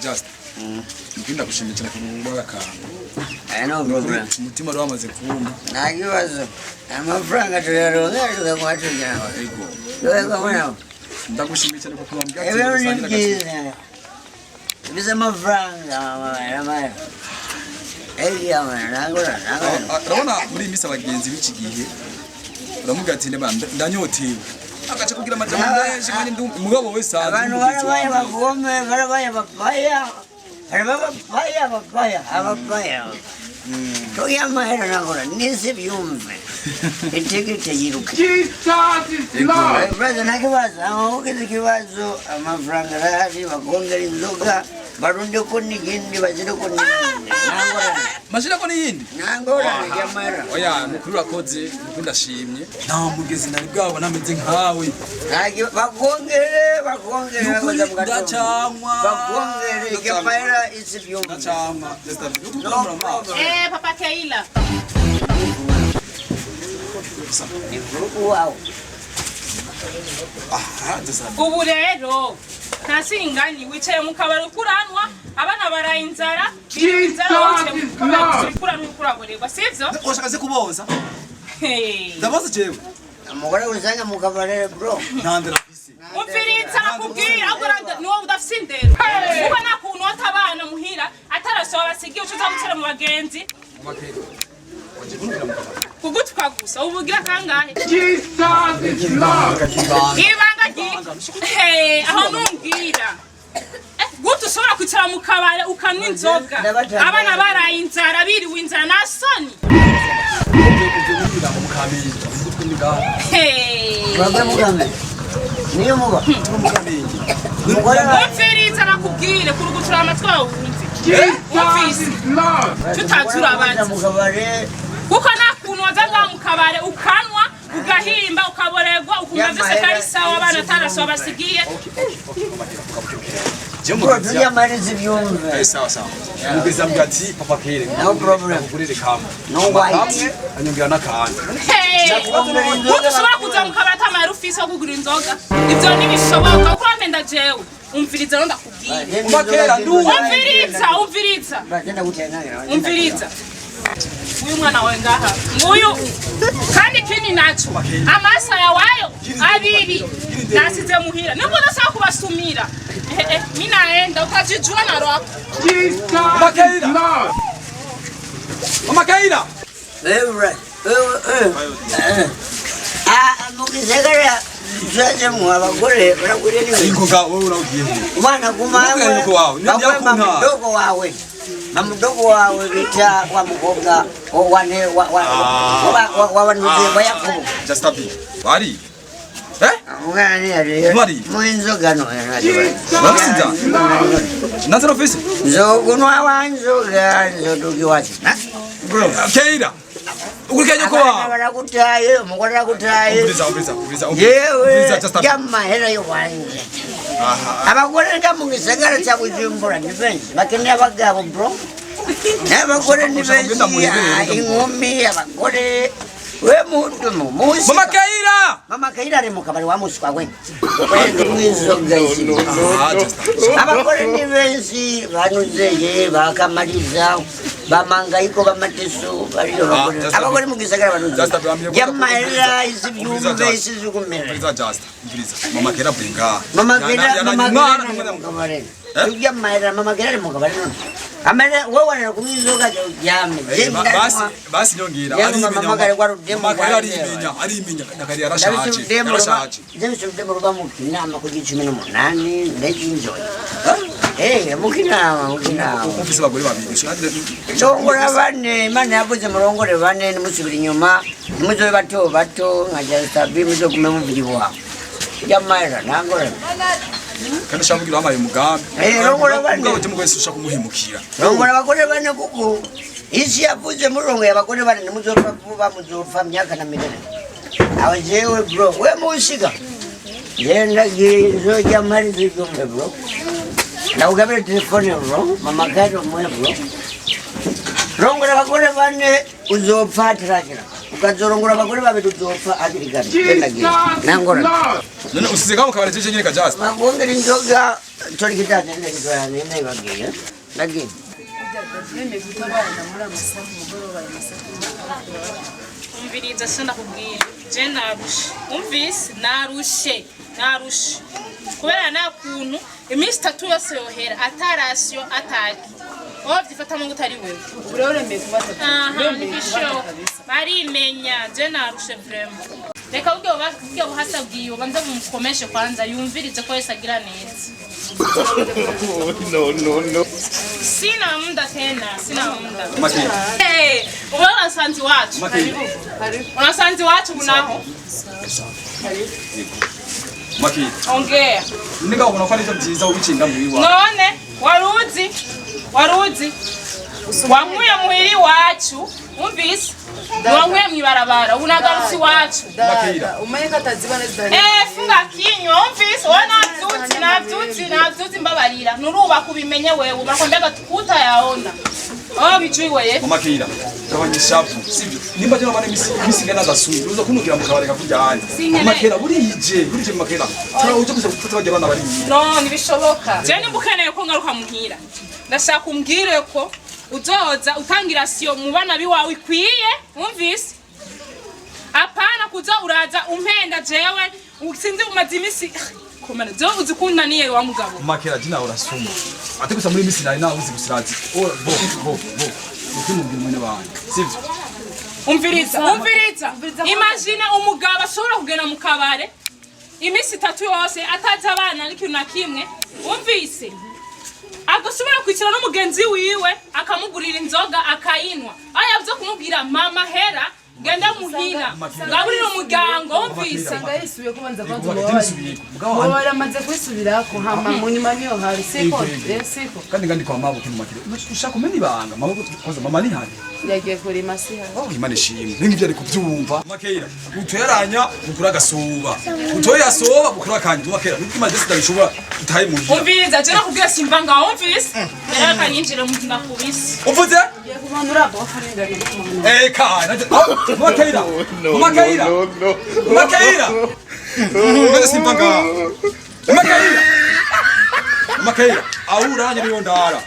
Just nipinda kushimikira kumubara kantu. I know problem. Mutima ro amaze kuuma. Nagibazo. Amafaranga tuyaronga tukakwatujana. Ego. Yego mwana. Ndagushimikira ko kubambya ati gusangira. Biza amafaranga mama. Nangora. Urabona muri misa abagenzi b'iki gihe. Uramuga ati ndanyotewe. Agace kugira amajambo menshi kandi umugabo wese azi. Abantu barabaye bagome, barabaye babaya. Abapaya. Toya mahera nangora nisi byumve. Itegeke yiruka. Brother nakibaza, ugeze kibazo amafaranga rari bagongera inzoga. Barundi ko nigindi bazire ko nigindi. Nangora. Mashira ko niyindi. Nangora ya mahera. Oya mukuru rakoze ndashimye. Nta mugezi nari bwabo nameze nkawe. Bagongere baza mugato. Ndacamwa. Bagongere ya mahera isi byumve. Ndacamwa. Papa Kaila. Wow. Ubu rero ntasingani wicaye mu kabari kuranwa abana barayinzara kuragorerwa sivyo Urashaka kuboza? Ndabaza jewe. Umugore uzanga mu kabari bro. Ntandera fisi. umviritsa nakubwira agoranda niwo udafise indero kuba nakuntu atabana muhira atarasoba basigiye ucuza gutera mu bagenzi kugutuka gusa ubugira kangahe ibanga aho numbwira gutu ushobora kwicara mu kabare ukanywa inzoga abana barayinzara biriwe inzara nasoni niyo muba umviritsa nakubwire kurugutura amatwi wawe umvise tutatura abandi kuko nakuntu wazanga mu kabare ukanwa ugahimba ukaborerwa ukumva byose kari sawa abana atarasoba basigiye Tuya marizi byumve. Sawa. Mugeza mbati papa kere. No problem. Kurire kama. No white. Anyongira nakandi. Ushobora kuza mu kabare atamaye rufise wo kugura inzoga. Ivyo nibishoboka kuko mpenda jewe. Umviriza ronda kubwiye. Umakera nduwe. Umviriza. Bagenda gutenga. Umviriza. Uyu mwana wawe ngaha. Nguyu kandi kini nacho. Amasa yawayo abiri. Nasize muhira. Niko ndasaba kubasumira. Minaenda ukajijua na roho. Mama Wewe. Mukizegera zaje mu abagore baragure ni. Ingoga wowe uragiye. Mwana kumawe. Mdogo wawe. Na mdogo wawe bita wa mukobwa wane wa yakubu. Just a bit. Wari. Mugani ari. Mari. Muinzo gano ari. Bakusinza. Nazo office. Zogunwa wanzoga zodugi wachi. Bro. Keira. Ukurikanye ko wa. Barakutaye, umugore arakutaye. Ubiriza. Yewe. Yamma hera yo wanje. Abagore ndamugisagara cya Bujumbura ni benshi. Bakene abagabo bro. Abagore ni benshi. Inkumi abagore. We muntu muzi. Mama Kaira ari mu kabari wa muswa we. Wende mwizoga isi. Abagore ni benshi banuzeye bakamariza bamangayiko bamateso bariyo bagore. Abagore mu gisagara banuzeye. Yamahera isi byumve isi zugumera. Mama Kaira bringa. Mama Kaira mu kabari. Yamahera Mama Kaira mu kabari none. Amene wewe kumwizoga yame. Basi nyongira ari iminya nakari yarashaje. Jesu ndemo ruba mu kinama ku 18 ndejinjoy. Mukina. Ufise abagore babiri. Chongora bane Imana yavuze murongore bane nimusubira inyuma. Nimuzobe bato nkaja sabi muzo kumenya umubiri wawe. Yamahera nangora. Kandi shavugira amaye mugambi. Rongora bane. Ubwo mugwese ushaka kumuhimukira. Rongora abagore bane kuko isi yavuze murongo y'abagore bane nimuzoba vuba muzopfa myaka na milele. Aho jewe bro, we mushiga. Yenda gizo jamari zigombe bro. Na ugabire telefone bro, Mama Kaira mwe bro. Rongora abagore bane uzopfa tirakira. ukazorongora abagore babiri uzopfa agirigana genda genda nangora none usize ngaho kabare cyo nyine kajasta bagongera inzoga tori kidaje ndagizora nene bagiye ndagiye umviriza senda kubwira je narushe umvise narushe kubera na kuntu iminsi 3 yose yohera atarasiyo ataki byifata mu gutari wewe uroremeye kubatatu barimenya je narushe vraiment reka ubwo bahasabwiye ubanza mumukomeshe kwanza yumvirize ko yese agira neza no sina muda tena ubona santi wacu unasanti wacu unaho Maki. Ongea. Ninga ubona ko ari byo byiza ubicinga mu biwa. None waruzi. Wankuye muhiri wacu. Umvise? Wankuye mwibarabara unagarutsi wacu. Makira. Umenye kataziba neza. Funga kinyo umvise wana navyutsi mbabarira. Nuruba kubimenye wewe bakwambia tukuta yaona. Bijui weye. Makira. Gabanya shapu. Sivyo. Nimba je nabane misi ngana zasubira. Uza kunugira mu kabare kafujya handi. Makira burije makira. Tara uje kuza gufata bajya bana bari. No nibishoboka. Je nimbukeneye ko ngaruka muhira. Ndashaka umbwire ko uzoza utangira siyo mu bana biwawe ikwiye umvise apana kuza uraza umpenda jewe usinzi umaze imisi komana zo uzikunaniye wa mugabo Makira jina urasuma ate gusa muri misi nayo nawe uzi gusirazi bo ukimubwira mwene bana sivyo umviriza imagine umugabo ashobora kugena mu kabare imisi 3 yose ataza abana n'ikintu na kimwe umvise agusubira kwicira n'umugenzi wiwe akamugurira inzoga akayinwa ayavuze kumubwira mama hera genda muhira ngaburira umuryango umvise ngayisubiye kubanza kwanza baramaze kwisubirako hama mu nyuma niyo hari siko kandi kwa mabo kimumakire ushaka kumenya ibanga mabo koza mama ni handi yagiye kuri masiha Imana ishimwe n'ibyo ari kubyumva Makira utoyaranya ukura gasuba utoyasoba ukura kandi Makira ntimaze sidabishobora utaye mu ngira umviriza je nakubwira simva ngaho umvise rero kanyinjire mu ndakubise uvuze yagiye kumanura bofaringa n'umuntu kana Makira Maze simva ngaho Makira aura nyiriyo ndara